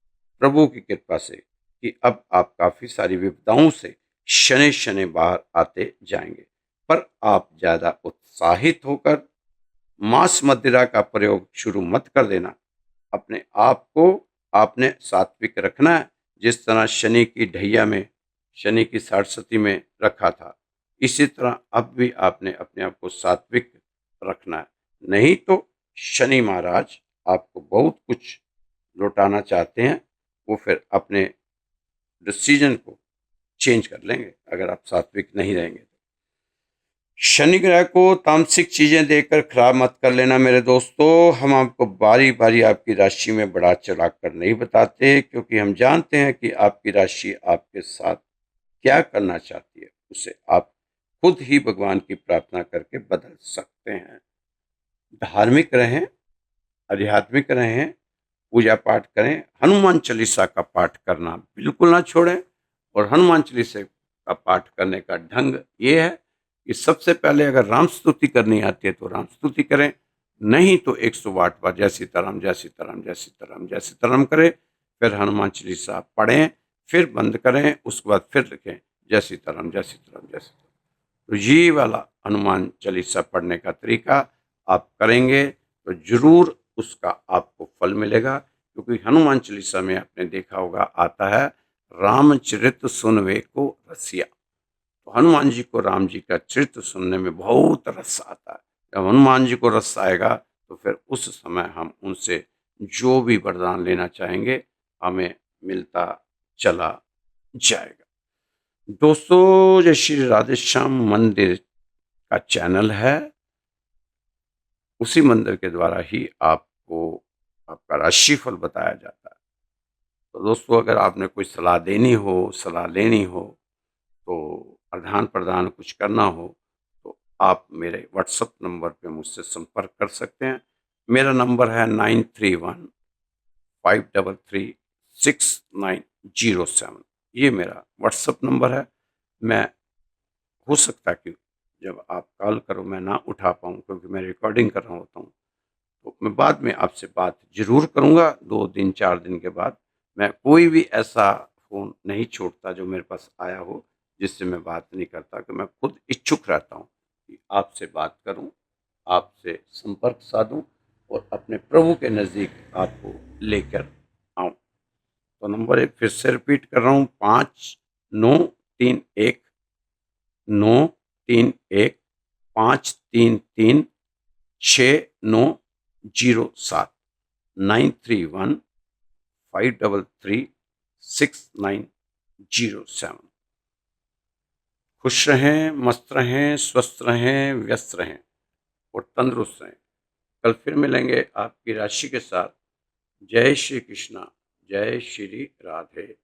प्रभु की कृपा से कि अब आप काफ़ी सारी विपदाओं से शनैः-शनैः बाहर आते जाएँगे। पर आप ज़्यादा उत्साहित होकर मांस मदिरा का प्रयोग शुरू मत कर देना। अपने आप को आपने सात्विक रखना है, जिस तरह शनि की ढैया में, शनि की साढ़सती में रखा था, इसी तरह अब भी आपने अपने आप को सात्विक रखना है। नहीं तो शनि महाराज आपको बहुत कुछ लौटाना चाहते हैं, वो फिर अपने डिसीजन को चेंज कर लेंगे अगर आप सात्विक नहीं रहेंगे तो। शनि ग्रह को तामसिक चीजें देकर खराब मत कर लेना मेरे दोस्तों। हम आपको बारी बारी आपकी राशि में बढ़ा चढ़ा कर नहीं बताते, क्योंकि हम जानते हैं कि आपकी राशि आपके साथ क्या करना चाहती है। उसे आप खुद ही भगवान की प्रार्थना करके बदल सकते हैं। धार्मिक रहें, आध्यात्मिक रहें, पूजा पाठ करें, हनुमान चालीसा का पाठ करना बिल्कुल ना छोड़ें। और हनुमान चालीसा का पाठ करने का ढंग ये है कि सबसे पहले अगर राम स्तुति करनी आती है तो राम स्तुति करें, नहीं तो 108 बार जय सीताराम, जय सीताराम, जय सीताराम, जय सीताराम करें। फिर हनुमान चालीसा पढ़ें, फिर बंद करें, उसके बाद फिर लिखें जय सीताराम, जय सीताराम, जय सीताराम। तो ये वाला हनुमान चालीसा पढ़ने का तरीका आप करेंगे तो जरूर उसका आपको फल मिलेगा। क्योंकि हनुमान चालीसा में आपने देखा होगा आता है, रामचरित सुनवे को रसिया। तो हनुमान जी को राम जी का चरित्र सुनने में बहुत रस आता है। जब हनुमान जी को रस आएगा तो फिर उस समय हम उनसे जो भी वरदान लेना चाहेंगे हमें मिलता चला जाएगा। दोस्तों, जो श्री राधे श्याम मंदिर का चैनल है, उसी मंदिर के द्वारा ही आपको आपका राशिफल बताया जाता है। तो दोस्तों, अगर आपने कोई सलाह देनी हो, सलाह लेनी हो, तो आदान-प्रदान कुछ करना हो, तो आप मेरे व्हाट्सएप नंबर पे मुझसे संपर्क कर सकते हैं। मेरा नंबर है 9315336907। ये मेरा व्हाट्सएप नंबर है। मैं हो सकता है कि जब आप कॉल करो मैं ना उठा पाऊँ, क्योंकि मैं रिकॉर्डिंग कर रहा होता हूँ। तो मैं बाद में आपसे बात ज़रूर करूँगा, 2 दिन 4 दिन के बाद। मैं कोई भी ऐसा फ़ोन नहीं छोड़ता जो मेरे पास आया हो, जिससे मैं बात नहीं करता, कि मैं खुद इच्छुक रहता हूँ कि आपसे बात करूँ, आपसे संपर्क साधूँ और अपने प्रभु के नज़दीक आपको लेकर आऊँ। तो नंबर एक फिर से रिपीट कर रहा हूँ, 5931 931 533 6907 9315336907। खुश रहें, मस्त रहें, स्वस्थ रहें, व्यस्त रहें और तंदुरुस्त रहें। कल फिर मिलेंगे आपकी राशि के साथ। जय श्री कृष्णा, जय श्री राधे।